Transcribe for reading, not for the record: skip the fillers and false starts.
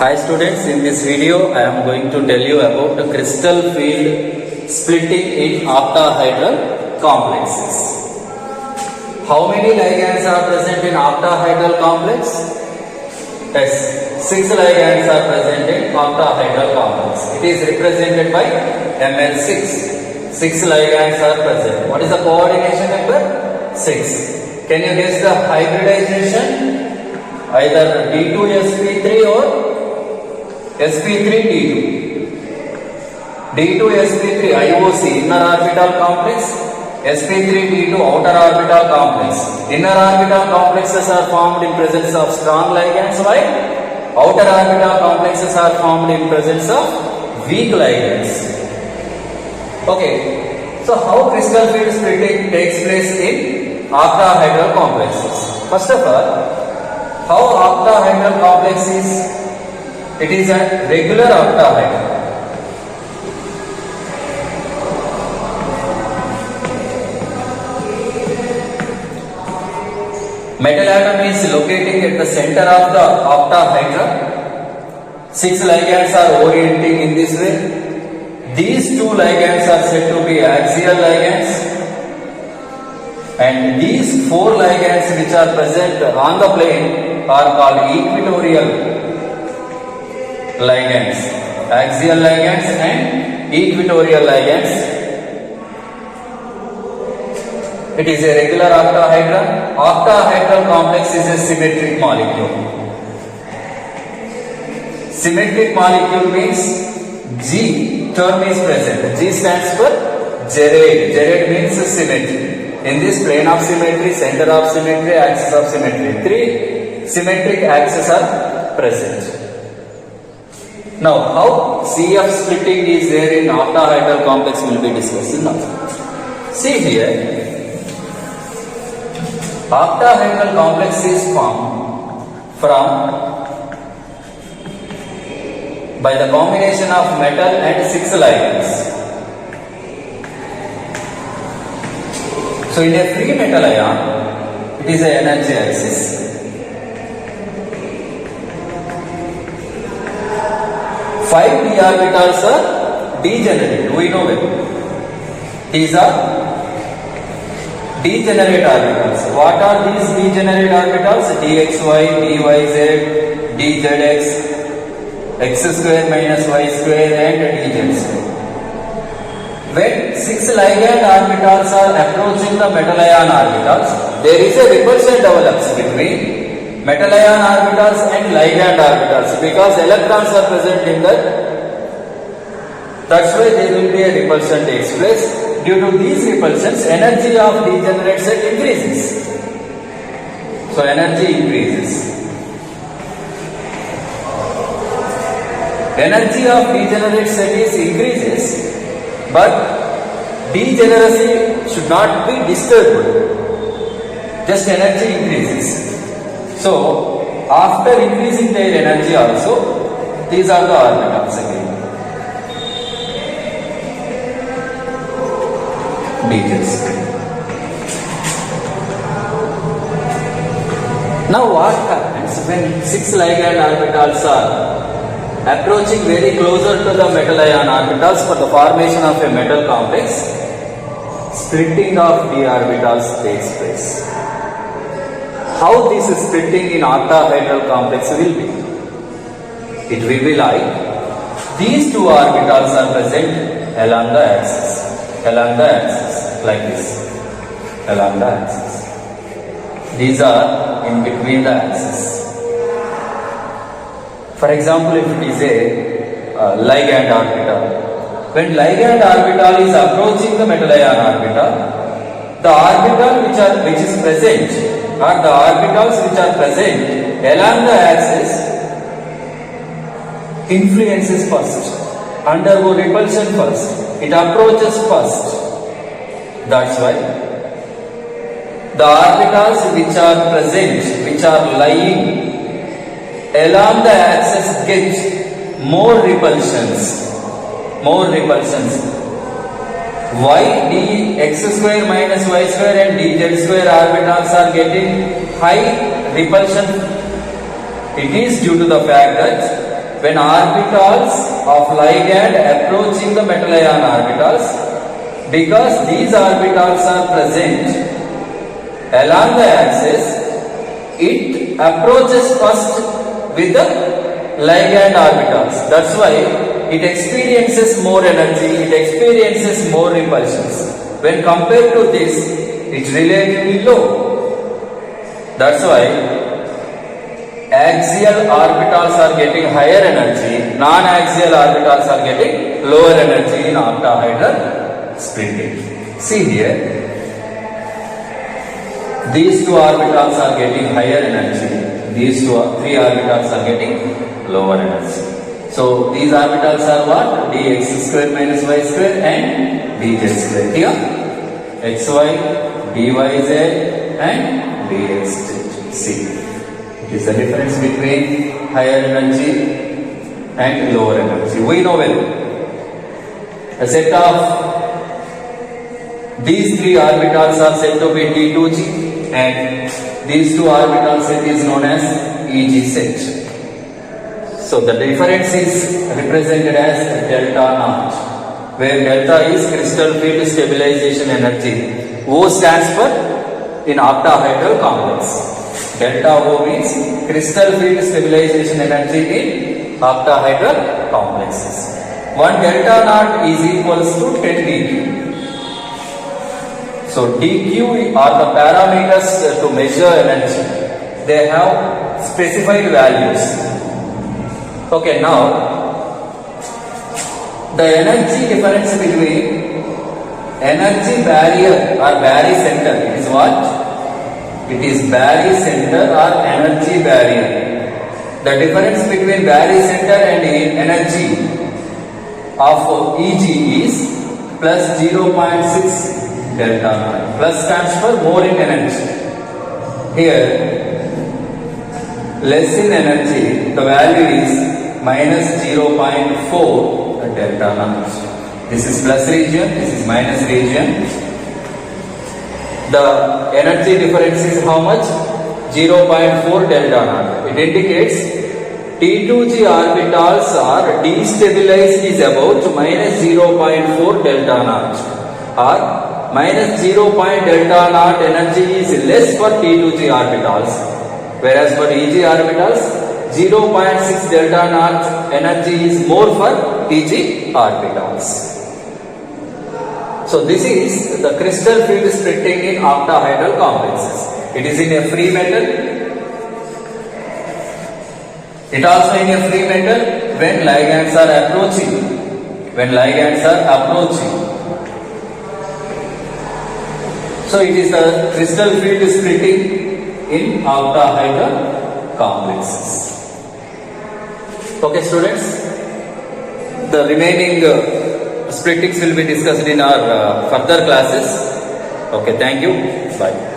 Hi students, in this video I am going to tell you about the crystal field splitting in octahedral complexes. How many ligands are present in octahedral complex? Yes, 6 ligands are present in octahedral complex. It is represented by Ml6. 6 ligands are present. What is the coordination number? 6. Can you guess the hybridization? Either D2sp3 or sp3d2. D2sp3 IOC inner orbital complex, sp3d2 outer orbital complex. Inner orbital complexes are formed in presence of strong ligands, while outer orbital complexes are formed in presence of weak ligands. Okay, so how crystal field splitting takes place in octahedral complexes? First of all, how octahedral complex is? It is a regular octahedron. Metal atom is locating at the center of the octahedron. 6 ligands are orienting in this way. These 2 ligands are said to be axial ligands, and these 4 ligands which are present on the plane are called equatorial ligands, axial ligands and equatorial ligands. It is a regular octahedron. Octahedral complex is a symmetric molecule. Symmetric molecule means G term is present. G stands for gerade. Gerade means symmetry. In this plane of symmetry, center of symmetry, axis of symmetry, 3 symmetric axes are present. Now, how CF splitting is there in octahedral complex will be discussed now. See here, octahedral complex is formed by the combination of metal and 6 ligands. So, in a free metal ion, it is an energy axis. 5 d orbitals are degenerate. We know it. These are degenerate orbitals. What are these degenerate orbitals? dxy, dyz, dzx, x square minus y square and dz square. When 6 ligand orbitals are approaching the metal ion orbitals, there is a repulsion develops between metal ion orbitals and ligand orbitals because electrons are present in that. That's why there will be a repulsion takes place. Due to these repulsions, energy of degenerate set increases. So energy increases. Energy of degenerate set is increases, but degeneracy should not be disturbed. Just energy increases. So, after increasing their energy also, these are the orbitals again. Details. Now what happens when 6 ligand orbitals are approaching very closer to the metal ion orbitals for the formation of a metal complex? Splitting of d orbitals takes place. How this splitting in octahedral complex will be? It will be like these 2 orbitals are present along the axis, like this, along the axis. These are in between the axis. For example, if it is a ligand orbital, when ligand orbital is approaching the metal ion orbital, the orbital which is present or the orbitals which are present along the axis influences first, undergo repulsion first, it approaches first. That's why the orbitals which are present, which are lying along the axis get more repulsions. Why dx square minus y square and dz square orbitals are getting high repulsion? It is due to the fact that when orbitals of ligand approaching the metal ion orbitals, because these orbitals are present along the axis, it approaches first with the ligand orbitals. That's why it experiences more energy, it experiences more repulsions. When compared to this, it's relatively low. That's why axial orbitals are getting higher energy, non-axial orbitals are getting lower energy in octahedral splitting. See here, these two orbitals are getting higher energy, these three orbitals are getting lower energy. So these orbitals are what? Dx square minus y square and dz square. Here xy, dyz and dxz. See, it is the difference between higher energy and lower energy. We know well. A set of these three orbitals are said to be T2g, and these two orbital set is known as EG set. So the difference is represented as delta naught, where delta is crystal field stabilization energy. O stands for in octahedral complex. Delta O means crystal field stabilization energy in octahedral complexes. 1 delta naught is equals to 10 dQ. So dQ are the parameters to measure energy. They have specified values. Okay, now the energy difference between energy barrier or barycenter, it is what? It is barycenter or energy barrier. The difference between barycenter and energy of Eg is plus 0.6 delta naught. Plus stands for more in energy. Here, less in energy, the value is minus 0.4 delta naught. This is plus region, this is minus region. The energy difference is how much? 0.4 delta naught. It indicates T2g orbitals are destabilized is about minus 0.4 delta naught, or minus 0. Delta naught energy is less for T2g orbitals, whereas for EG orbitals 0.6 delta naught energy is more for EG orbitals. So this is the crystal field splitting in octahedral complexes. It is in a free metal. It also in a free metal when ligands are approaching. When ligands are approaching. So it is the crystal field splitting in octahedral complexes. Okay, students. The remaining splittings will be discussed in our further classes. Okay, thank you. Bye.